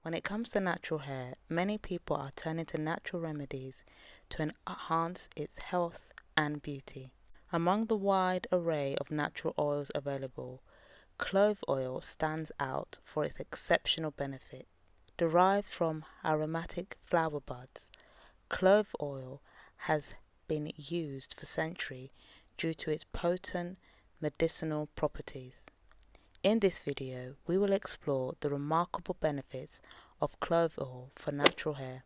When it comes to natural hair, many people are turning to natural remedies to enhance its health and beauty. Among the wide array of natural oils available, clove oil stands out for its exceptional benefit. Derived from aromatic flower buds, clove oil has been used for centuries due to its potent medicinal properties. In this video, we will explore the remarkable benefits of clove oil for natural hair,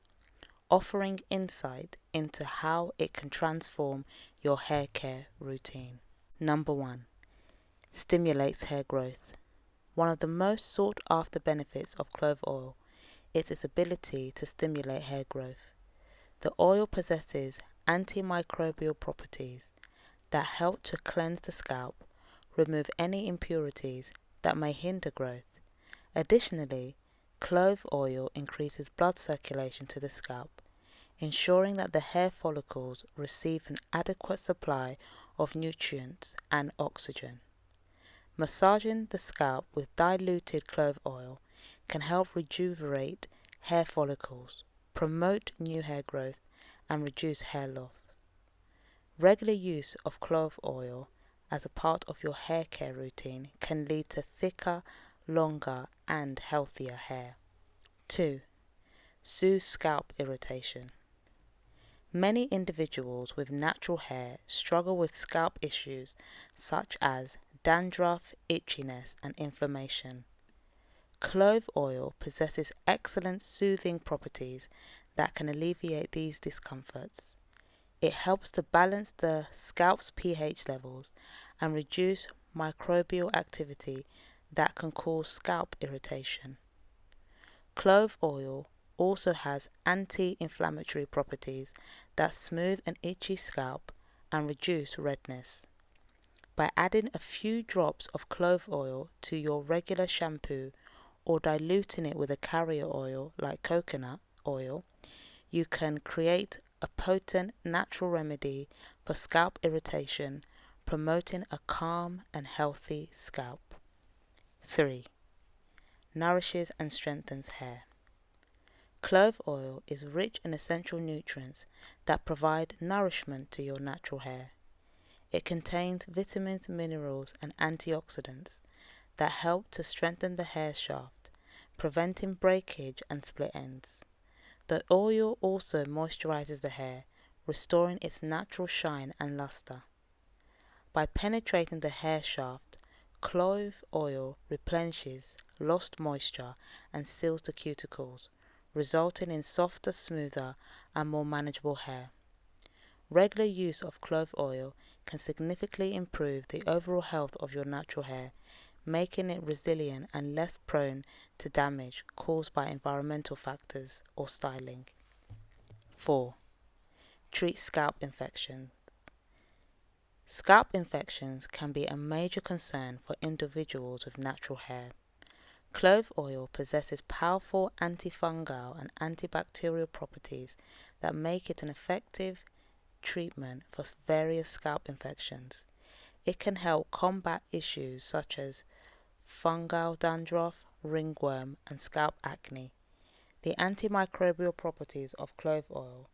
offering insight into how it can transform your hair care routine. Number 1. Stimulates hair growth. One of the most sought after benefits of clove oil is its ability to stimulate hair growth. The oil possesses antimicrobial properties that help to cleanse the scalp, remove any impurities that may hinder growth. Additionally, clove oil increases blood circulation to the scalp, ensuring that the hair follicles receive an adequate supply of nutrients and oxygen. Massaging the scalp with diluted clove oil can help rejuvenate hair follicles, promote new hair growth, and reduce hair loss. Regular use of clove oil as a part of your hair care routine can lead to thicker, longer, and healthier hair. 2. Soothes scalp irritation. Many individuals with natural hair struggle with scalp issues such as dandruff, itchiness, and inflammation. Clove oil possesses excellent soothing properties that can alleviate these discomforts. It helps to balance the scalp's pH levels and reduce microbial activity that can cause scalp irritation. Clove oil also has anti-inflammatory properties that smooth an itchy scalp and reduce redness. By adding a few drops of clove oil to your regular shampoo or diluting it with a carrier oil like coconut oil, you can create a potent natural remedy for scalp irritation, promoting a calm and healthy scalp. 3. Nourishes and strengthens hair. Clove oil is rich in essential nutrients that provide nourishment to your natural hair. It contains vitamins, minerals, and antioxidants that help to strengthen the hair shaft, preventing breakage and split ends. The oil also moisturizes the hair, restoring its natural shine and luster. By penetrating the hair shaft, clove oil replenishes lost moisture and seals the cuticles, resulting in softer, smoother, and more manageable hair. Regular use of clove oil can significantly improve the overall health of your natural hair, making it resilient and less prone to damage caused by environmental factors or styling. 4. Treats scalp infections. Scalp infections can be a major concern for individuals with natural hair. Clove oil possesses powerful antifungal and antibacterial properties that make it an effective treatment for various scalp infections. It can help combat issues such as fungal dandruff, ringworm, and scalp acne. The antimicrobial properties of clove oil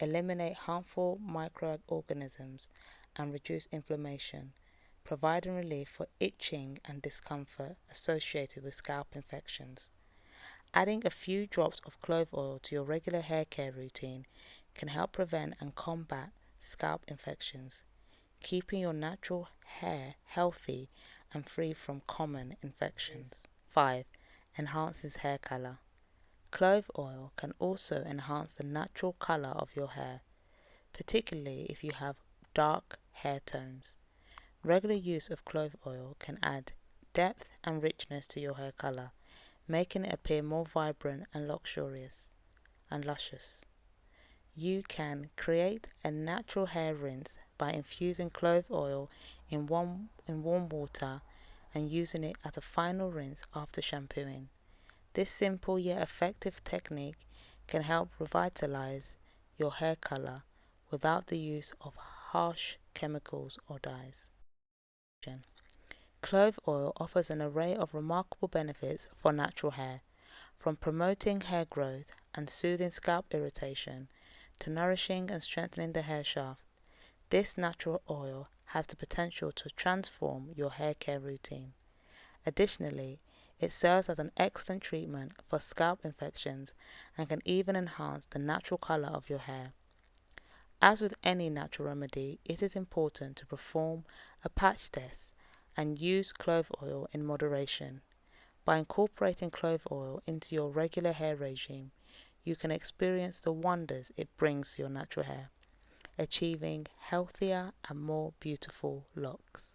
eliminate harmful microorganisms and reduce inflammation, providing relief for itching and discomfort associated with scalp infections. Adding a few drops of clove oil to your regular hair care routine can help prevent and combat scalp infections, keeping your natural hair healthy and free from common infections. 5. Enhances hair color. Clove oil can also enhance the natural color of your hair, particularly if you have dark hair tones. Regular use of clove oil can add depth and richness to your hair color, making it appear more vibrant and luxurious and luscious. You can create a natural hair rinse by infusing clove oil in warm water and using it as a final rinse after shampooing. This simple yet effective technique can help revitalize your hair color without the use of harsh chemicals or dyes. Clove oil offers an array of remarkable benefits for natural hair, From promoting hair growth and soothing scalp irritation to nourishing and strengthening the hair shaft, this natural oil has the potential to transform your hair care routine. Additionally, it serves as an excellent treatment for scalp infections and can even enhance the natural color of your hair. As with any natural remedy, it is important to perform a patch test and use clove oil in moderation. By incorporating clove oil into your regular hair regime, you can experience the wonders it brings to your natural hair, achieving healthier and more beautiful locks.